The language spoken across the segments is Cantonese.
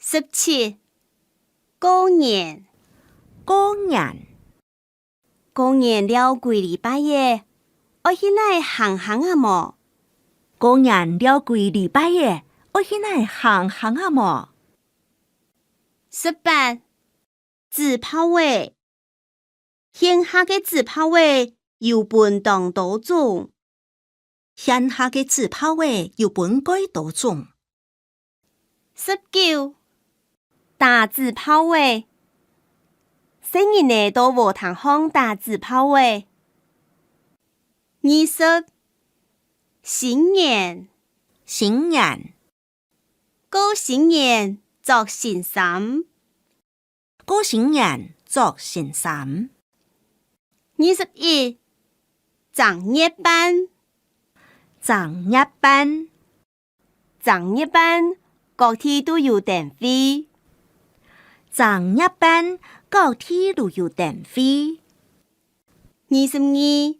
17. 過年過年過年了幾禮拜耶，我去哪行行啊麼？過年了幾禮拜耶，我去哪行行啊麼18. 紙炮話鄉下嘅紙炮話有分當多種，鄉下嘅紙炮話有分幾多種。19. 打紙炮話新年呢到無通行打紙炮話。20. 新年新年過新年做新衫。過新年做新衫。21. 正月班正月班正月班各地都有電費。正月班各地都有電費。22.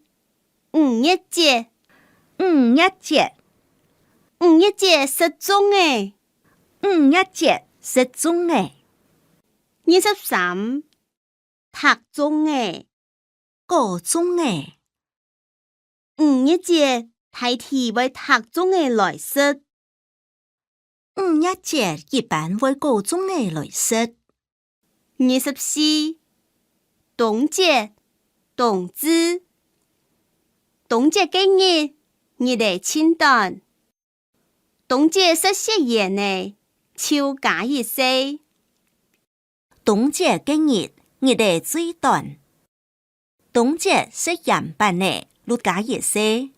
五月節五月節五月節失蹤誒。五月節失蹤誒。23. 讀中誒高中誒。五月節大體為讀中誒來說。五月節一般為高中誒來說。24. 冬節冬至冬節嘅日日嚟清淡。冬節是食鹽呢，秋加一些。冬節嘅日日嚟最短。冬節是鹽版呢，路加一些。